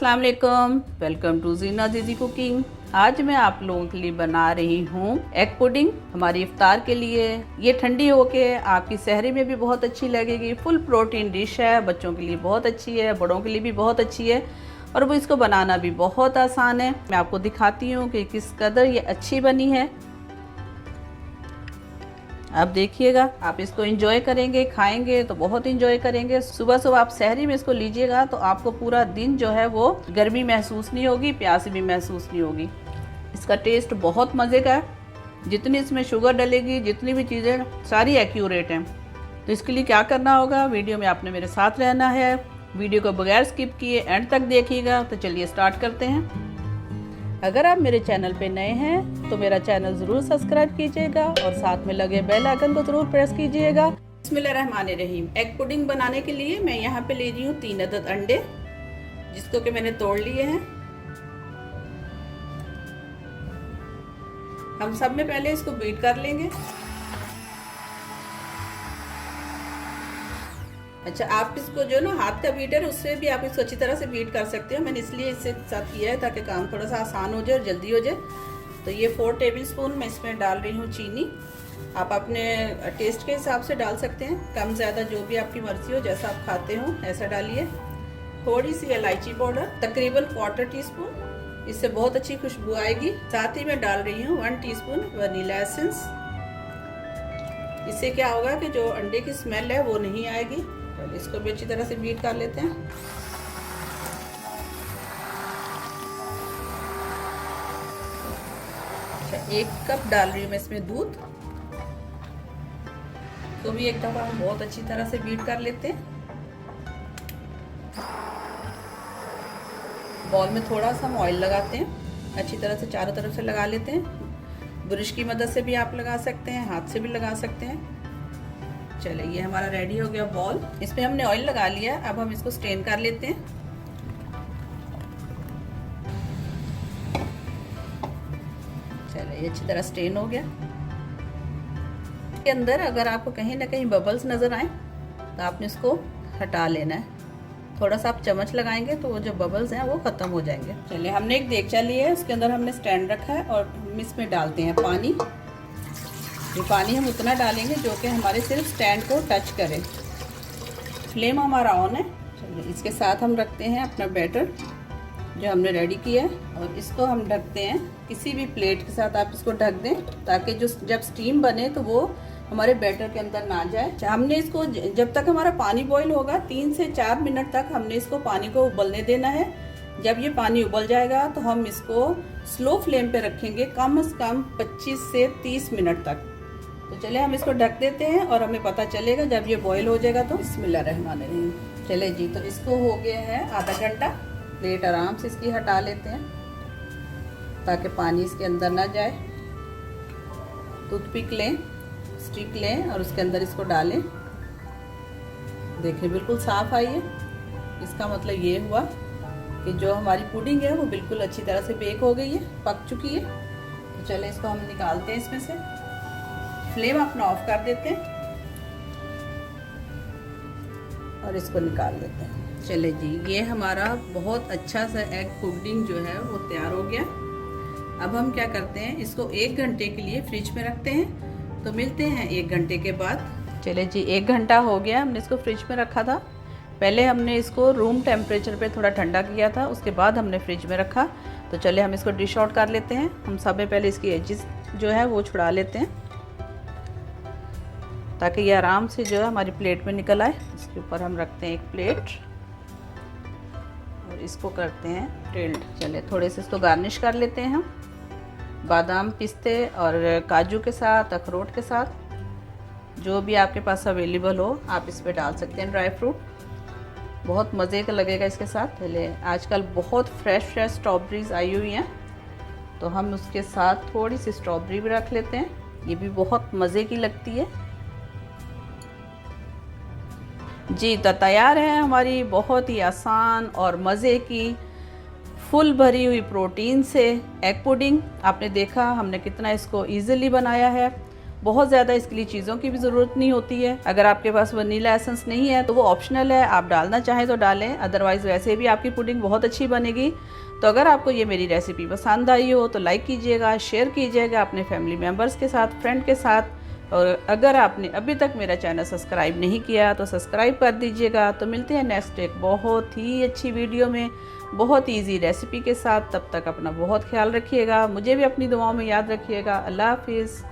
अस्सलाम वालेकुम, welcome to जीना दीदी कुकिंग। आज मैं आप लोगों के लिए बना रही हूँ एग पुडिंग हमारी इफ्तार के लिए। ये ठंडी होके आपकी सहरी में भी बहुत अच्छी लगेगी। फुल प्रोटीन डिश है, बच्चों के लिए बहुत अच्छी है, बड़ों के लिए भी बहुत अच्छी है और वो इसको बनाना भी बहुत आसान है। मैं आपको दिखाती हूँ कि किस कदर ये अच्छी बनी है। आप देखिएगा, आप इसको एंजॉय करेंगे, खाएंगे तो बहुत एंजॉय करेंगे। सुबह सुबह आप सहरी में इसको लीजिएगा तो आपको पूरा दिन जो है वो गर्मी महसूस नहीं होगी, प्यास भी महसूस नहीं होगी। इसका टेस्ट बहुत मज़े का है। जितनी इसमें शुगर डलेगी, जितनी भी चीज़ें सारी एक्यूरेट हैं। तो इसके लिए क्या करना होगा, वीडियो में आपने मेरे साथ रहना है। वीडियो को बगैर स्किप किए एंड तक देखिएगा। तो चलिए स्टार्ट करते हैं। अगर आप मेरे चैनल पे नए हैं तो मेरा चैनल ज़रूर सब्सक्राइब कीजिएगा और साथ में लगे बेल आइकन को ज़रूर प्रेस कीजिएगा। बिस्मिल्लाहिर्रहमानिर्रहीम। एग पुडिंग बनाने के लिए मैं यहाँ पे ले रही हूँ 3 अदद अंडे, जिसको कि मैंने तोड़ लिए हैं। हम सब में पहले इसको बीट कर लेंगे। अच्छा, आप इसको जो ना हाथ का बीटर, उससे भी आप इसको अच्छी तरह से बीट कर सकते हो। मैंने इसलिए इससे साथ किया है ताकि काम थोड़ा सा आसान हो जाए और जल्दी हो जाए। तो ये 4 टेबलस्पून मैं इसमें डाल रही हूँ चीनी। आप अपने टेस्ट के हिसाब से डाल सकते हैं, कम ज़्यादा जो भी आपकी मर्ज़ी हो, जैसा आप खाते हो ऐसा डालिए। थोड़ी सी इलायची पाउडर, तकरीबन 1/4 टीस्पून, इससे बहुत अच्छी खुशबू आएगी। साथ ही मैं डाल रही हूँ 1 टीस्पून वनीला एसेंस। इससे क्या होगा कि जो अंडे की स्मेल है वो नहीं आएगी। इसको भी अच्छी तरह से बीट कर लेते हैं। अच्छा, 1 कप डाल रही हूँ मैं इसमें दूध। तो भी एक दफा हम बहुत अच्छी तरह से बीट कर लेते हैं। बॉल में थोड़ा सा हम ऑयल लगाते हैं, अच्छी तरह से चारों तरफ से लगा लेते हैं। ब्रश की मदद से भी आप लगा सकते हैं, हाथ से भी लगा सकते हैं। चलिए, ये हमारा रेडी हो गया बॉल। इसमें हमने ऑयल लगा लिया। अब हम इसको स्ट्रेन कर लेते हैं। चलिए, ये अच्छी तरह स्ट्रेन हो गया। इसके अंदर अगर आपको कहीं ना कहीं बबल्स नज़र आए तो आपने इसको हटा लेना है। थोड़ा सा आप चम्मच लगाएंगे तो वो जो बबल्स हैं वो ख़त्म हो जाएंगे। चलिए, हमने एक देगचा लिया है, उसके अंदर हमने स्टैंड रखा है और हम इसमें डालते हैं पानी। ये पानी हम उतना डालेंगे जो कि हमारे सिर्फ स्टैंड को टच करे। फ्लेम हमारा ऑन है। चलिए, इसके साथ हम रखते हैं अपना बैटर जो हमने रेडी किया है और इसको हम ढकते हैं। किसी भी प्लेट के साथ आप इसको ढक दें ताकि जो जब स्टीम बने तो वो हमारे बैटर के अंदर ना जाए। हमने इसको जब तक हमारा पानी बॉईल होगा 3 से 4 मिनट तक हमने इसको पानी को उबलने देना है। जब ये पानी उबल जाएगा तो हम इसको स्लो फ्लेम पे रखेंगे, कम से कम 25 से 30 मिनट तक। तो चलिए, हम इसको ढक देते हैं और हमें पता चलेगा जब ये बॉईल हो जाएगा। तो बिस्मिल्लाहिर्रहमानिर्रहीम। चले जी, तो इसको हो गया है आधा घंटा। प्लेट आराम से इसकी हटा लेते हैं ताकि पानी इसके अंदर ना जाए। टूथपिक लें, स्टिक लें और उसके अंदर इसको डालें। देखिए, बिल्कुल साफ आई है। इसका मतलब ये हुआ कि जो हमारी पुडिंग है वो बिल्कुल अच्छी तरह से बेक हो गई है, पक चुकी है। तो चले, इसको हम निकालते हैं इसमें से। फ्लेम अपना ऑफ कर देते हैं और इसको निकाल देते हैं। चले जी, ये हमारा बहुत अच्छा सा एग पुडिंग जो है वो तैयार हो गया। अब हम क्या करते हैं, इसको 1 घंटे के लिए फ्रिज में रखते हैं। तो मिलते हैं 1 घंटे के बाद। चले जी, 1 घंटा हो गया, हमने इसको फ्रिज में रखा था। पहले हमने इसको रूम टेम्परेचर पे थोड़ा ठंडा किया था, उसके बाद हमने फ्रिज में रखा। तो चले, हम इसको डिश आउट कर लेते हैं। हम सब में पहले इसकी एजेस जो है वो छुड़ा लेते हैं ताकि ये आराम से जो है हमारी प्लेट में निकल आए। इसके ऊपर हम रखते हैं एक प्लेट और इसको करते हैं टिल्ट। चले, थोड़े से इसको गार्निश कर लेते हैं हम बादाम, पिस्ते और काजू के साथ, अखरोट के साथ, जो भी आपके पास अवेलेबल हो आप इस पर डाल सकते हैं ड्राई फ्रूट। बहुत मज़े का लगेगा इसके साथ। चले, आजकल बहुत फ्रेश स्ट्रॉबेरीज आई हुई हैं तो हम उसके साथ थोड़ी सी स्ट्रॉबेरी भी रख लेते हैं। ये भी बहुत मज़े की लगती है जी। तो तैयार है हमारी बहुत ही आसान और मज़े की फुल भरी हुई प्रोटीन से एग पुडिंग। आपने देखा हमने कितना इसको इजीली बनाया है बहुत ज़्यादा इसके लिए चीज़ों की भी ज़रूरत नहीं होती है। अगर आपके पास वनीला एसेंस नहीं है तो वो ऑप्शनल है, आप डालना चाहें तो डालें, अदरवाइज़ वैसे भी आपकी पुडिंग बहुत अच्छी बनेगी। तो अगर आपको ये मेरी रेसिपी पसंद आई हो तो लाइक कीजिएगा, शेयर कीजिएगा अपने फैमिली मेम्बर्स के साथ, फ्रेंड के साथ। और अगर आपने अभी तक मेरा चैनल सब्सक्राइब नहीं किया तो सब्सक्राइब कर दीजिएगा। तो मिलते हैं नेक्स्ट एक बहुत ही अच्छी वीडियो में, बहुत ईजी रेसिपी के साथ। तब तक अपना बहुत ख्याल रखिएगा, मुझे भी अपनी दुआओं में याद रखिएगा। अल्लाह हाफिज़।